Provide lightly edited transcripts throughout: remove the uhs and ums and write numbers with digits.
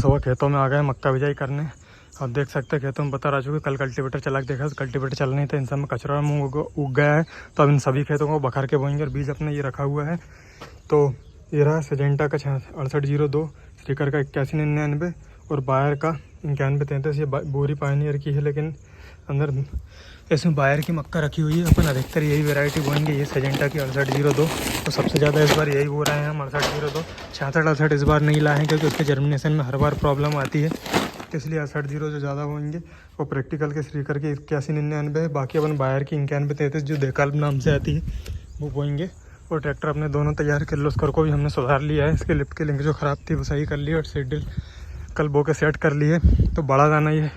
सुबह खेतों में आ गए मक्का बिजाई करने। आप देख सकते हैं खेतों में बता रहा चुके कल कल्टीवेटर चला के देखा, कल्टीवेटर चल नहीं था, इन सब में कचरा मुँह उग गया है। तो अब इन सभी खेतों को बखर के बोएंगे और बीज अपने ये रखा हुआ है। तो ये रहा सिजेंटा का 6802, स्टिकर का 8199 और बायर का 9133। ये बोरी पायनियर की है, लेकिन अंदर इसमें बायर की मक्का रखी हुई है। अपन अधिकतर यही वैरायटी बोएंगे, ये सिजेंटा की 6802। तो सबसे ज़्यादा इस बार यही बो रहे हैं हम, 6802। 66-68 इस बार नहीं लाए हैं क्योंकि उसके जर्मिनेशन में हर बार प्रॉब्लम आती है, इसलिए 68 जो ज़्यादा बोएंगे। और प्रैक्टिकल के स्टिकर के 8199 है। बाकी अपन बायर की 9133 जो देकाल्ब नाम से आती है वो बोएंगे। और ट्रैक्टर अपने दोनों तैयार किर्लोस्कर को भी हमने सुधार लिया है, इसके लिफ्ट की लिंक जो ख़राब थी वो सही कर ली और सीडल कल बो के सेट कर लिए। तो बड़ा दाना ये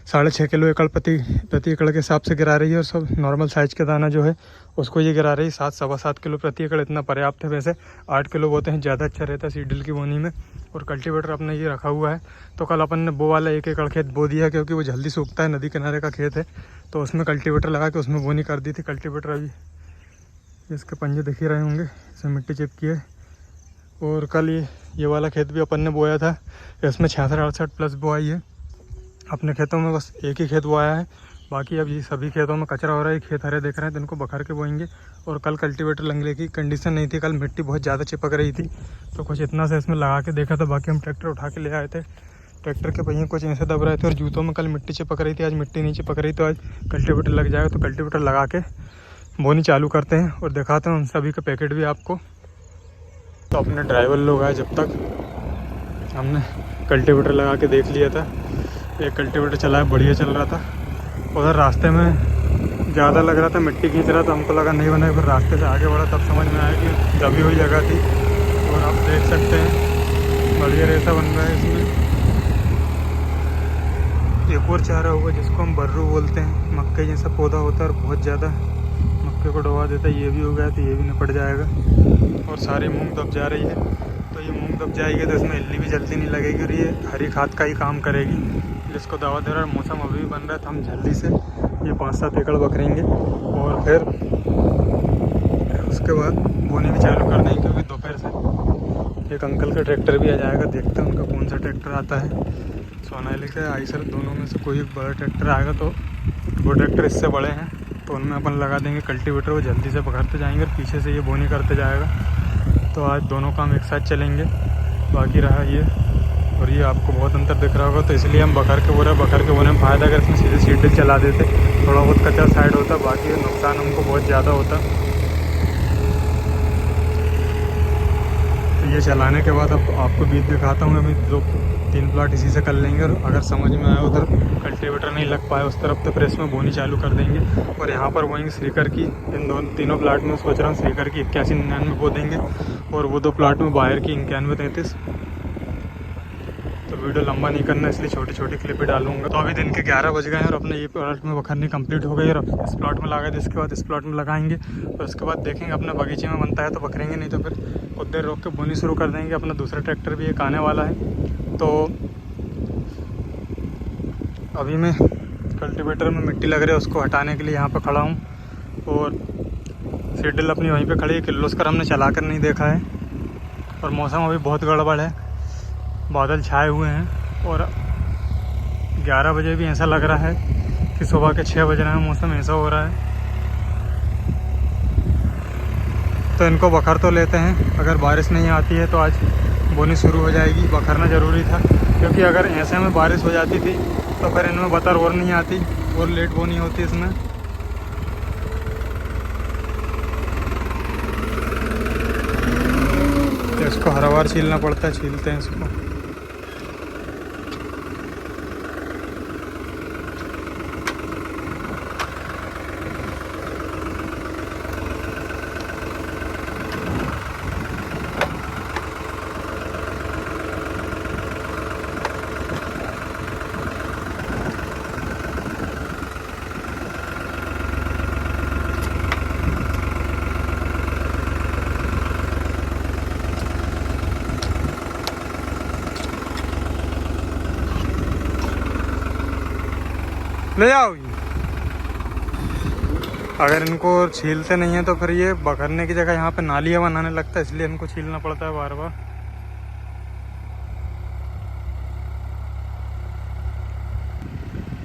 6.5 किलो एकड़ प्रति एकड़ के हिसाब से गिरा रही है, और सब नॉर्मल साइज़ का दाना जो है उसको ये गिरा रही है 7-7.25 किलो प्रति एकड़। इतना पर्याप्त है। वैसे 8 किलो बोते हैं, ज़्यादा अच्छा रहता है सीडल की बोनी में। और कल्टीवेटर अपने ये रखा हुआ है। तो कल अपन ने वो वाला 1 एकड़ खेत बो दिया क्योंकि वो जल्दी सूखता है, नदी किनारे का खेत है, तो उसमें कल्टीवेटर लगा के उसमें बोनी कर दी थी। कल्टीवेटर अभी इसके पंजे दिख ही रहे होंगे, इसमें मिट्टी चिपकी है। और कल ये वाला खेत भी अपन ने बोया था, इसमें 66-68 प्लस बोआई है। अपने खेतों में बस एक ही खेत बोया है, बाकी अब ये सभी खेतों में कचरा हो रहा है। खेत हरे दिख रहे हैं तो इनको बखर के बोएंगे। और कल कल्टीवेटर लगने की कंडीशन नहीं थी, कल मिट्टी बहुत ज़्यादा चिपक रही थी, तो कुछ इतना से इसमें लगा के देखा था। बाकी हम ट्रैक्टर उठा के ले आए थे, ट्रैक्टर के पहिए कुछ ऐसे दब रहे थे और जूतों में कल मिट्टी चिपक रही थी, आज मिट्टी नहीं चिपक रही। तो आज कल्टीवेटर लग जाएगा, तो कल्टीवेटर लगा के बोनी चालू करते हैं और दिखाते हैं उन सभी का पैकेट भी आपको। तो अपने ड्राइवर लोग आए, जब तक हमने कल्टीवेटर लगा के देख लिया था। एक कल्टीवेटर चलाया, बढ़िया चल रहा था। उधर रास्ते में ज़्यादा लग रहा था, मिट्टी खींच रहा था, हमको लगा नहीं बना। फिर रास्ते से आगे बढ़ा तब समझ में आया कि दबी हुई जगह थी। और आप देख सकते हैं बढ़िया रेसा बन रहा है इसमें। एक और चारा हुआ जिसको हम बर्रू बोलते हैं, मक्के जैसा पौधा होता है और बहुत ज़्यादा मक्के को डुबा देता है। ये भी हो गया तो ये भी निपट जाएगा। और सारी मूंग दब जा रही है, तो ये मूंग दब जाएगी तो इसमें इल्ली भी जल्दी नहीं लगेगी और ये हरी खाद का ही काम करेगी, जिसको दवा दे रहा है। मौसम अभी भी बन रहा है, तो हम जल्दी से ये 5-7 एकड़ बकरेंगे और फिर उसके बाद बोनी भी चालू कर देंगे। क्योंकि दोपहर से एक अंकल का ट्रैक्टर भी आ जाएगा, देखते हैं उनका कौन सा ट्रैक्टर आता है। सोनालिका आइसर दोनों में से कोई एक बड़ा ट्रैक्टर आएगा, तो वो ट्रैक्टर इससे बड़े हैं, तो उनमें अपन लगा देंगे कल्टीवेटर। वो जल्दी से बकरते जाएंगे और पीछे से ये बोनी करते जाएगा। तो आज दोनों काम एक साथ चलेंगे। बाकी रहा ये, और ये आपको बहुत अंतर दिख रहा होगा, तो इसलिए हम बकर के बोने में फ़ायदा। अगर इसमें सीधे सीडल चला देते थोड़ा बहुत कच्चा साइड होता, बाकी नुकसान हमको बहुत ज़्यादा होता। तो ये चलाने के बाद अब आपको बीज दिखाता हूँ। अभी 2-3 प्लाट इसी से कर लेंगे, और अगर समझ में आया उधर कल्टीवेटर नहीं लग पाया उस तरफ, तो फिर इसमें बोनी चालू कर देंगे। और यहाँ पर बोएंगे श्रीकर की। इन तीनों प्लाट में सोच रहा हूँ श्रीकर की 8199 बो देंगे, और वो 2 प्लाट में बायर की 9133। तो वीडियो लंबा नहीं करना, इसलिए छोटी छोटी क्लिप ही डालूंगा। तो अभी दिन के 11 बज गए हैं और अपने ये प्लाट में बखरनी कंप्लीट हो गई। और इस प्लाट में लगा दे, इसके बाद इस प्लाट में लगाएंगे, और उसके बाद देखेंगे अपने बगीचे में बनता है तो बकरेंगे, नहीं तो फिर कुछ देर रोक के बोनी शुरू कर देंगे। अपना दूसरा ट्रैक्टर भी एक आने वाला है। तो अभी मैं कल्टीवेटर में मिट्टी लग रही है उसको हटाने के लिए यहाँ पर खड़ा हूँ, और सीडल अपनी वहीं पे खड़ी है। किर्लोस्कर हमने चला कर नहीं देखा है। और मौसम अभी बहुत गड़बड़ है, बादल छाए हुए हैं, और 11 बजे भी ऐसा लग रहा है कि सुबह के 6 बज रहे हैं। मौसम ऐसा हो रहा है, तो इनको बखर तो लेते हैं। अगर बारिश नहीं आती है तो आज बोनी शुरू हो जाएगी। बखरना ज़रूरी था, क्योंकि अगर ऐसे में बारिश हो जाती थी तो फिर इनमें बतर और नहीं आती, और लेट बोनी होती इसमें। तो इसको हर बार छीलना पड़ता है, छीलते हैं इसको। ले जाओ। अगर इनको छीलते नहीं हैं तो फिर ये बखरने की जगह यहाँ पे नालियाँ बनाने लगता है, इसलिए इनको छीलना पड़ता है बार बार।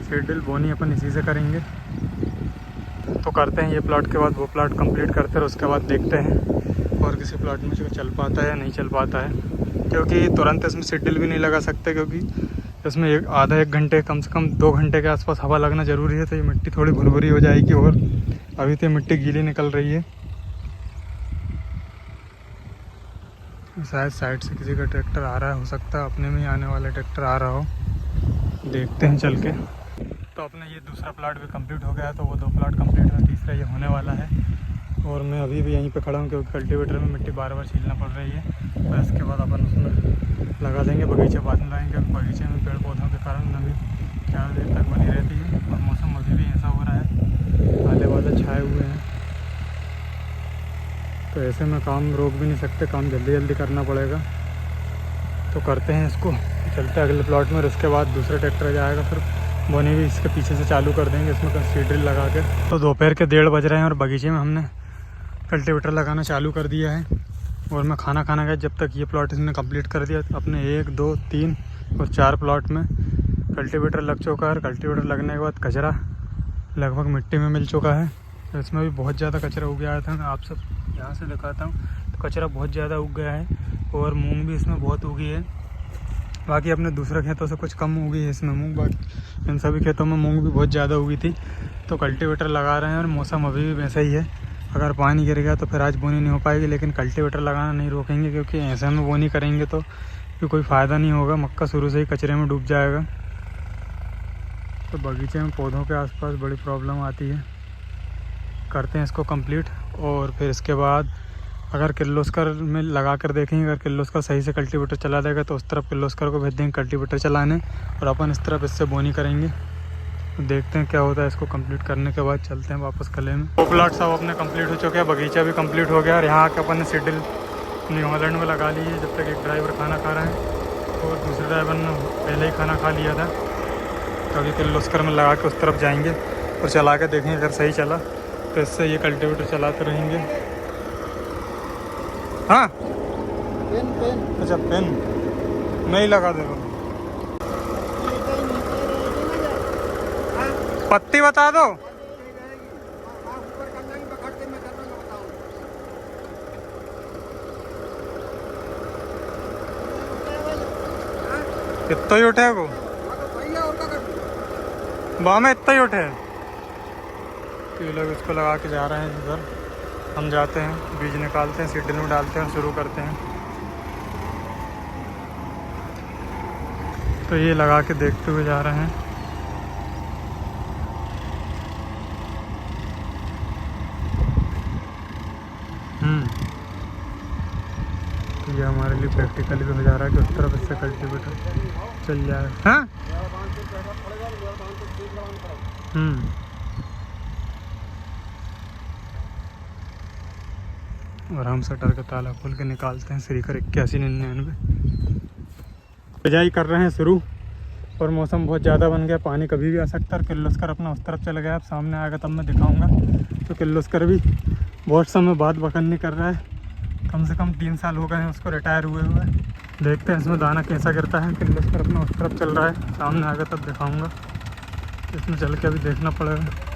सीड ड्रिल बोनी अपन इसी से करेंगे। तो करते हैं ये प्लॉट के बाद वो प्लॉट कंप्लीट करते हैं, उसके बाद देखते हैं और किसी प्लॉट में जो चल पाता है या नहीं चल पाता है, क्योंकि तुरंत इसमें सीड ड्रिल भी नहीं लगा सकते, क्योंकि इसमें आधा एक घंटे कम से कम 2 घंटे के आसपास हवा लगना ज़रूरी है। तो ये मिट्टी थोड़ी भुरभुरी हो जाएगी और अभी तो मिट्टी गीली निकल रही है। शायद साइड से किसी का ट्रैक्टर आ रहा है, हो सकता है अपने में ही आने वाला ट्रैक्टर आ रहा हो, देखते हैं चल के। तो अपना ये दूसरा प्लॉट भी कंप्लीट हो गया है, तो वो 2 प्लॉट कंप्लीट है, तीसरा ये होने वाला है। और मैं अभी भी यहीं पे खड़ा हूँ क्योंकि कल्टीवेटर में मिट्टी बार बार छीलना पड़ रही है। तो इसके बाद अपन उसमें लगा देंगे, बगीचा बाद में लगाएंगे, क्योंकि बगीचे में पेड़ पौधों के कारण नमी ज़्यादा देर तक बनी रहती है और मौसम अभी भी ऐसा हो रहा है, काले बादल छाए हुए हैं। तो ऐसे में काम रोक भी नहीं सकते, काम जल्दी जल्दी करना पड़ेगा। तो करते हैं इसको, चलते हैं अगले प्लॉट में। और उसके बाद दूसरा ट्रैक्टर जाएगा, फिर बोनी भी इसके पीछे से चालू कर देंगे, इसमें सीड ड्रिल लगा के। तो दोपहर के 1:30 बज रहे हैं और बगीचे में हमने कल्टीवेटर लगाना चालू कर दिया है। और मैं खाना खाना गया जब तक ये प्लॉट इसने कंप्लीट कर दिया। अपने 1, 2, 3 और 4 प्लॉट में कल्टीवेटर लग चुका है। कल्टीवेटर लगने के बाद कचरा लगभग मिट्टी में मिल चुका है। तो इसमें भी बहुत ज़्यादा कचरा उग गया था, मैं आप सब यहाँ से दिखाता हूँ। तो कचरा बहुत ज़्यादा उग गया है और मूंग भी इसमें बहुत उगी है। बाकी अपने दूसरे खेतों से कुछ कम उगी है इसमें मूंग, बाकी इन सभी खेतों में मूंग भी बहुत ज़्यादा उगी थी। तो कल्टीवेटर लगा रहे हैं और मौसम अभी भी वैसा ही है। अगर पानी गिर गया तो फिर आज बोनी नहीं हो पाएगी, लेकिन कल्टीवेटर लगाना नहीं रोकेंगे, क्योंकि ऐसे में बोनी करेंगे तो फिर कोई फ़ायदा नहीं होगा, मक्का शुरू से ही कचरे में डूब जाएगा। तो बगीचे में पौधों के आसपास बड़ी प्रॉब्लम आती है। करते हैं इसको कंप्लीट और फिर इसके बाद अगर किर्लोस्कर में लगा कर देखेंगे, अगर किर्लोस्कर सही से कल्टीवेटर चला देगा तो उस तरफ किर्लोस्कर को भेज देंगे कल्टीवेटर चलाने, और अपन इस तरफ इससे बोनी करेंगे। तो देखते हैं क्या होता है। इसको कंप्लीट करने के बाद चलते हैं वापस कले में। 2 प्लॉट सब अपने कंप्लीट हो चुके हैं, बगीचा भी कंप्लीट हो गया और यहाँ आकर अपन ने सीड ड्रिल न्यू हॉलैंड में लगा ली है। जब तक एक ड्राइवर खाना खा रहा है और दूसरे ड्राइवर ने पहले ही खाना खा लिया था। तो अभी किर्लोस्कर में लगा के उस तरफ जाएंगे और चला के देखेंगे, अगर सही चला तो इससे ये कल्टीवेटर चलाते रहेंगे। हाँ पेन, अच्छा पेन मैं ही लगा दे रहा हूँ। पत्ती बता दो। इतना ही उठे को वहाँ में इतना ही उठे। तो ये लोग इसको लगा के जा रहे हैं इधर, हम जाते हैं, बीज निकालते हैं, सीड ड्रिल में डालते हैं और शुरू करते हैं। तो ये लगा के देखते हुए जा रहे हैं। तो ये हमारे लिए प्रैक्टिकल भी हो जा रहा है कि उस तरफ इससे कल्टीवेटर चल जाए। हाँ और हम शटर का ताला खोल के निकालते हैं। श्रीकर 8199 बिजाई कर रहे हैं शुरू। और मौसम बहुत ज़्यादा बन गया, पानी कभी भी आ सकता है। और किर्लोस्कर अपना उस तरफ चला गया, अब सामने आएगा तब मैं दिखाऊंगा। तो किर्लोस्कर भी बहुत समय बाद बकन्नी कर रहा है, कम से कम 3 साल हो गए हैं उसको रिटायर हुए हुए। देखते हैं इसमें दाना कैसा गिरता है। किर्लोस्कर अपना उस तरफ चल रहा है, सामने आएगा तब दिखाऊँगा। इसमें चल के अभी देखना पड़ेगा।